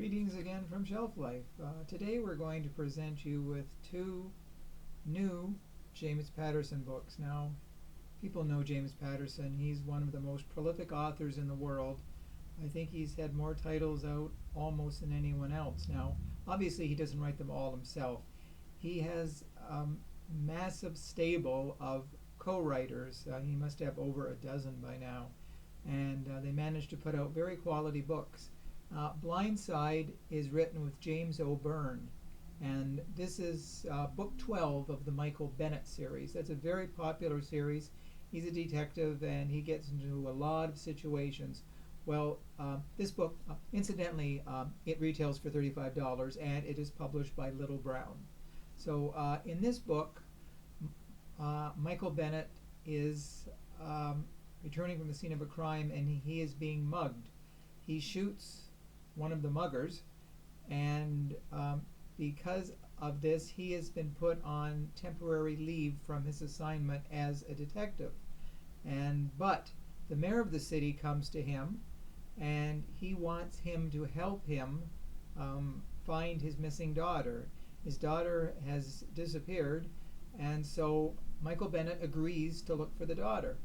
Greetings again from Shelf Life. Today we're going to present you with two new James Patterson books. Now, people know James Patterson. He's one of the most prolific authors in the world. I think he's had more titles out almost than anyone else. Now, obviously he doesn't write them all himself. He has a massive stable of co-writers. He must have over a dozen by now. And they managed to put out very quality books. Blindside is written with James O'Byrne, and this is book 12 of the Michael Bennett series. That's a very popular series. He's a detective and he gets into a lot of situations. Well, this book, incidentally, it retails for $35 and it is published by Little Brown. So in this book, Michael Bennett is returning from the scene of a crime and he is being mugged. He shoots one of the muggers, and because of this he has been put on temporary leave from his assignment as a detective. But the mayor of the city comes to him and he wants him to help him find his missing daughter. His daughter has disappeared, and so Michael Bennett agrees to look for the daughter.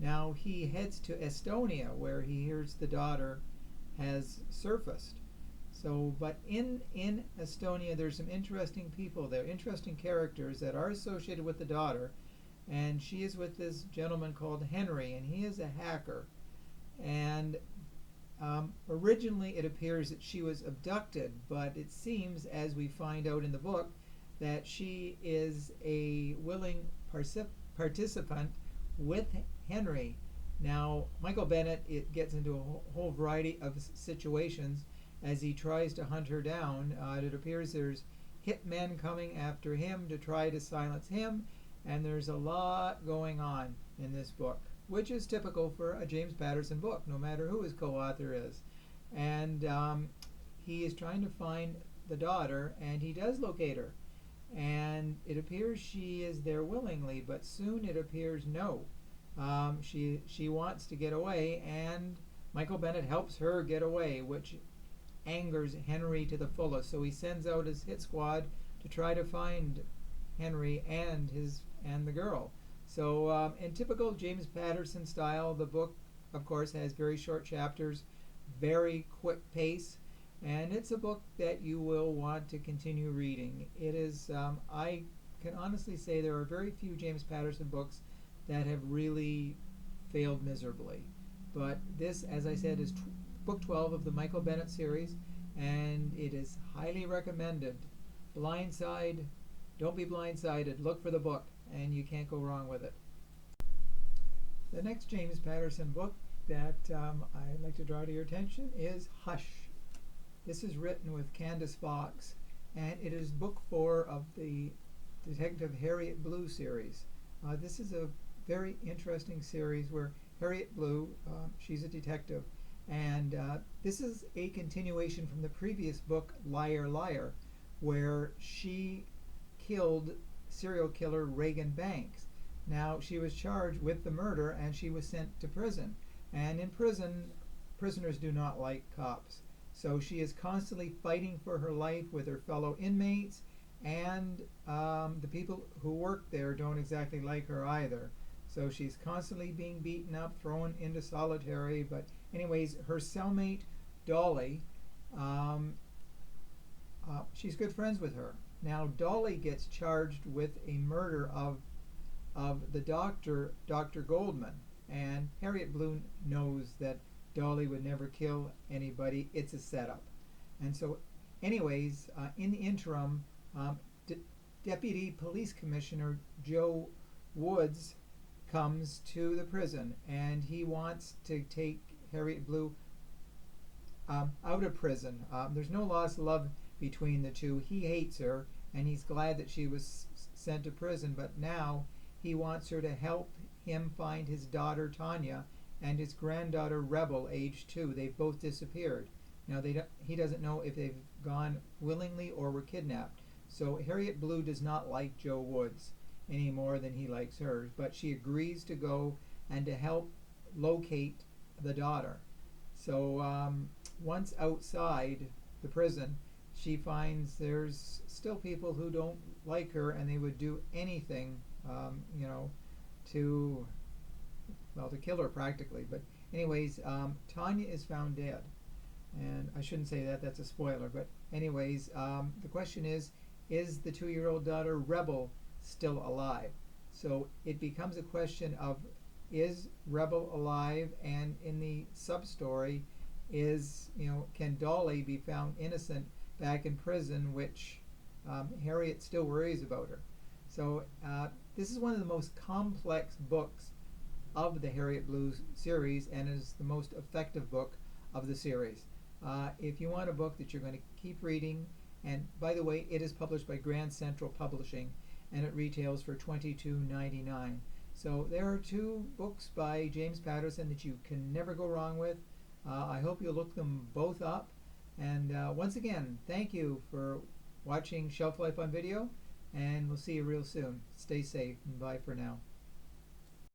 Now he heads to Estonia where he hears the daughter has surfaced. But in Estonia there's some interesting people there, interesting characters that are associated with the daughter, and she is with this gentleman called Henry, and he is a hacker. And originally it appears that she was abducted, but it seems, as we find out in the book, that she is a willing participant with Henry. Now, Michael Bennett gets into a whole variety of situations as he tries to hunt her down. It appears there's hitmen coming after him to try to silence him, and there's a lot going on in this book, which is typical for a James Patterson book, no matter who his co-author is. And he is trying to find the daughter, and he does locate her. And it appears she is there willingly, but soon it appears no. She wants to get away, and Michael Bennett helps her get away, which angers Henry to the fullest. So he sends out his hit squad to try to find Henry and the girl. So in typical James Patterson style, the book, of course, has very short chapters, very quick pace, and it's a book that you will want to continue reading. It is, I can honestly say there are very few James Patterson books that have really failed miserably. But this, as I said, is book 12 of the Michael Bennett series, and it is highly recommended. Blindside, don't be blindsided. Look for the book, and you can't go wrong with it. The next James Patterson book that I'd like to draw to your attention is Hush. This is written with Candice Fox, and it is book 4 of the Detective Harriet Blue series. This is a very interesting series where Harriet Blue, she's a detective, and this is a continuation from the previous book, Liar, Liar, where she killed serial killer Reagan Banks. Now, she was charged with the murder and she was sent to prison. And in prison, prisoners do not like cops. So she is constantly fighting for her life with her fellow inmates, and the people who work there don't exactly like her either. So she's constantly being beaten up, thrown into solitary. But anyways, her cellmate, Dolly, she's good friends with her. Now, Dolly gets charged with a murder of the doctor, Dr. Goldman. And Harriet Blue knows that Dolly would never kill anybody. It's a setup. And so, anyways, in the interim, Deputy Police Commissioner Joe Woods comes to the prison, and he wants to take Harriet Blue out of prison. There's no lost love between the two. He hates her, and he's glad that she was sent to prison, but now he wants her to help him find his daughter Tanya and his granddaughter Rebel, age 2. They've both disappeared. Now he doesn't know if they've gone willingly or were kidnapped. So Harriet Blue does not like Joe Woods any more than he likes her, but she agrees to go and to help locate the daughter. So once outside, the prison, she finds there's still people who don't like her, and they would do anything, you know, to, well, to kill her practically. But anyways, Tanya is found dead. And I shouldn't say that, that's a spoiler. But anyways, the question is the 2-year-old daughter Rebel still alive? So it becomes a question of, is Rebel alive? And in the sub-story is, you know, can Dolly be found innocent back in prison, which Harriet still worries about her. So this is one of the most complex books of the Harriet Blues series, and is the most effective book of the series. If you want a book that you're going to keep reading, and by the way, it is published by Grand Central Publishing, and it retails for $22.99. So there are 2 books by James Patterson that you can never go wrong with. I hope you'll look them both up. And once again, thank you for watching Shelf Life on Video, and we'll see you real soon. Stay safe, and bye for now.